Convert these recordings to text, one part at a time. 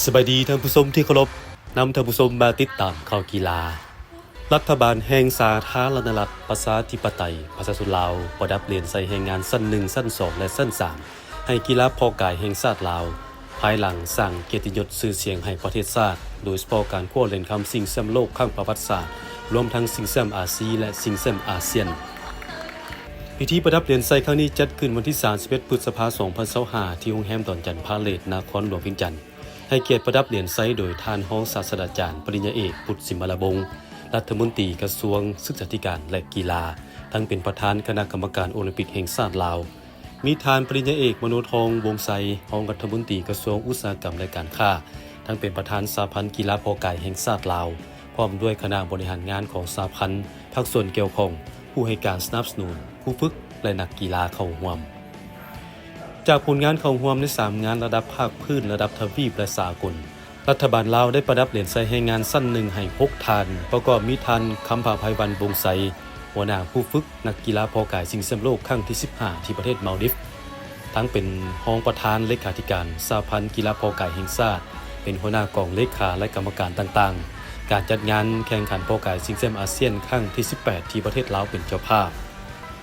สบายดีท่านผู้ชมที่เคารพนำท่านผู้ชมมาติดตามข่าวกีฬารัฐบาลแห่งสาธารณรัฐประชาธิปไตยประชาชนลาวประดับเหรียญใส่แห่งงานสั้น1สั้น2และสั้น3ให้กีฬาพอกายแห่งชาติลาวภายหลังสร้างเกียรติยศชื่อเสียงให้ประเทศชาติโดยเฉพาะการคว้าเหรียญคำชิงแชมป์โลกครั้งประวัติศาสตร์รวมทั้งชิงแชมป์อาเซียนและชิงแชมป์อาเซียนพิธีประดับเหรียญใส่ครั้งนี้จัดขึ้นวันที่31พฤษภาคม2025ที่โรงแรมดอนจันทร์พาเลทนครหลวงเวียงจันทร์ให้เกียรติประดับเหรียญไซโดยท่านรองศาสตราจารย์ปริญญาเอกพุทธสิมรบงศ์รัฐมนตรีกระทรวงศึกษาธิการและกีฬาทั้งเป็นประธานคณะกรรมการโอลิมปิกแห่งชาติลาวมีท่านปริญญาเอกมโนทองวงไซรองรัฐมนตรีกระทรวงอุตสาหกรรมและการค้าทั้งเป็นประธานสหพันธ์กีฬาพอกายแห่งชาติลาวพร้อมด้วยคณะบริหารงานของสหพันธ์ภาคส่วนเกี่ยวข้องผู้ให้การสนับสนุนผู้ฝึกและนักกีฬาเข้าร่วมจากผลงานเข้าร่วมใน3งานระดับภาคพื้นระดับทวีปและสากลรัฐบาลลาวได้ประดับเหรียญใส่ให้งานสั้น1ให้6ทานประกอบมีทานคำภาภัยวันวงไซหัวหน้าผู้ฝึกนักกีฬาพอกายชิงแชมป์โลกครั้งที่15ที่ประเทศมาลดิฟทั้งเป็นรองประธานเลขาธิการสหพันธ์กีฬาพอกายแห่งชาติเป็นหัวหน้ากองเลขาและกรรมการต่างๆการจัดงานแข่งขันพอกายชิงแชมป์อาเซียนครั้งที่18ที่ประเทศลาวเป็นเจ้าภาพ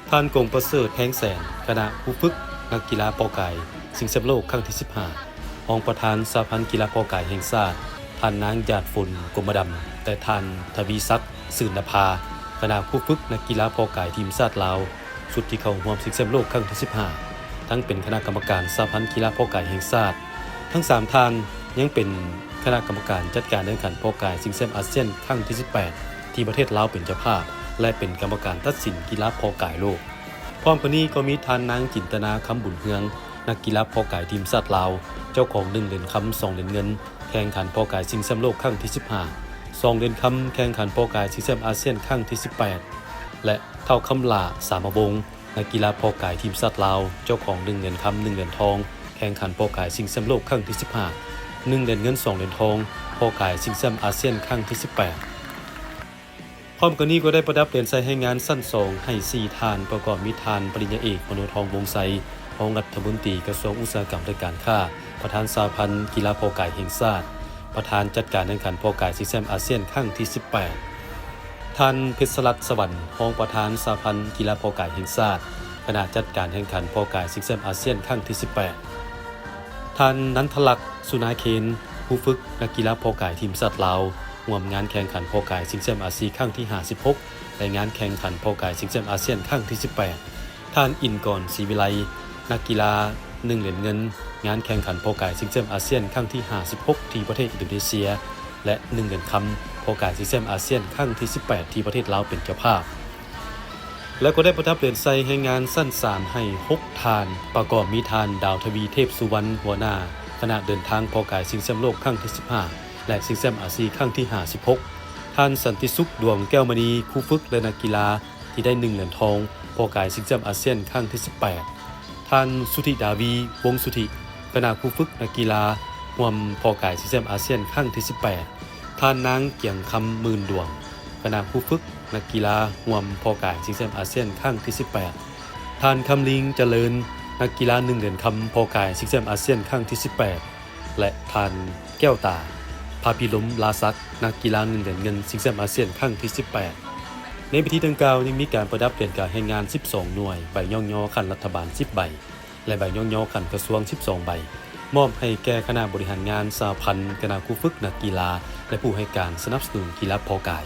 ท่านกงประเสริฐแพงแสนคณะผู้ฝึกนักกีฬาพอกายชิงแชมป์โลกครั้งที่15รองประธานสหพันธ์กีฬาพอกายแห่งชาติท่านนางหยาดฝนกรมดำแต่ท่านทวีศักดิ์สื่นนภาคณะผู้ฝึกนักกีฬาพอกายทีมชาติลาวชุดที่เข้าร่วมชิงแชมป์โลกครั้งที่15ทั้งเป็นคณะกรรมการสหพันธ์กีฬาพอกายแห่งชาติทั้ง3ท่านยังเป็นคณะกรรมการจัดการแข่งขันพอกายชิงแชมป์อาเซียนครั้งที่18ที่ประเทศลาวเป็นเจ้าภาพและเป็นกรรมการตัดสินกีฬาพอกายโลกพร้อมกันนี้ก็มีท่านนางจินตนาคำบุญเฮืองนักกีฬาพอกายทีมชาติลาวเจ้าของ1เหรียญคำ2เหรียญเงินแข่งขันพอกายชิงแชมป์โลกครั้งที่15 2เหรียญคำแข่งขันพอกายชิงแชมป์อาเซียนครั้งที่18และเท่าคำลาสามวงศ์นักกีฬาพอกายทีมชาติลาวเจ้าของ1เหรียญคำ1เหรียญทองแข่งขันพอกายชิงแชมป์โลกครั้งที่15 1เหรียญเงิน2เหรียญทองพอกายชิงแชมป์อาเซียนครั้งที่18พร้อมกันนี้ก็ได้ประดับเหรียญใส่ให้งานสั้น2ให้4ทานประกอบมีทานปริญญาเอกมโนทองวงไซรองรัฐมนตรีกระทรวงอุตสาหกรรมและการค้าประธานสหพันธ์กีฬาพอกายแห่งชาติประธานจัดการแข่งขันพอกายชิงแชมป์อาเซียนครั้งที่18ท่านเพชรรัตน์สวรรค์รองประธานสหพันธ์กีฬาพอกายแห่งชาติคณะจัดการแข่งขันพอกายชิงแชมป์อาเซียนครั้งที่18ท่านนันทลักษณ์สุนาเคนผู้ฝึกนักกีฬาพอกายทีมชาติลาวร่วมงานแข่งขันพอกายชิงแชมป์อาเซียนครั้งที่56และงานแข่งขันพอกายชิงแชมป์อาเซียนครั้งที่18ท่านอินกรศรีวิไลนักกีฬา1เหรียญเงินงานแข่งขันพอกายชิงแชมป์อาเซียนครั้งที่56ที่ประเทศอินโดนีเซียและ1เหรียญคำพอกายชิงแชมป์อาเซียนครั้งที่18ที่ประเทศลาวเป็นเจ้าภาพแล้วก็ได้ประดับเหรียญใส่ให้งานสั้น3ให้6ทานประกอบมีทานดาวทวีเทพสุวรรณหัวหน้าคณะเดินทางพอกายชิงแชมป์โลกครั้งที่15และชิงแชมป์อาเซียนครั้งที่56ท่านสันติสุขดวงแก้วมณีคู่ฝึกและนักกีฬาที่ได้1เหรียญทองพอกายชิงแชมป์อาเซียนครั้งที่18ท่านสุธิดาวีวงสุธิคณะผู้ฝึกนักกีฬาร่วมพอกายชิงแชมป์อาเซียนครั้งที่18ท่านนางเกียงคำหมื่นดวงคณะผู้ฝึกนักกีฬาร่วมพอกายชิงแชมป์อาเซียนครั้งที่18ท่านคำลิงเจริญนักกีฬา1เหรียญคำพอกายชิงแชมป์อาเซียนครั้งที่18และท่านแก้วตาภาพิลมลาซักนักกีฬา1เหรียญเงินชิงแชมป์อาเซียนครั้งที่18ในพิธีดังกล่าวยังมีการประดับเหรียญการให้งาน12หน่วยใบย่องๆคันรัฐบาล10ใบและใบย่องๆคันกระทรวง12ใบมอบให้แก่คณะบริหารงานสหพันธ์คณะผู้ฝึกนักกีฬาและผู้ให้การสนับสนุนกีฬาพอกาย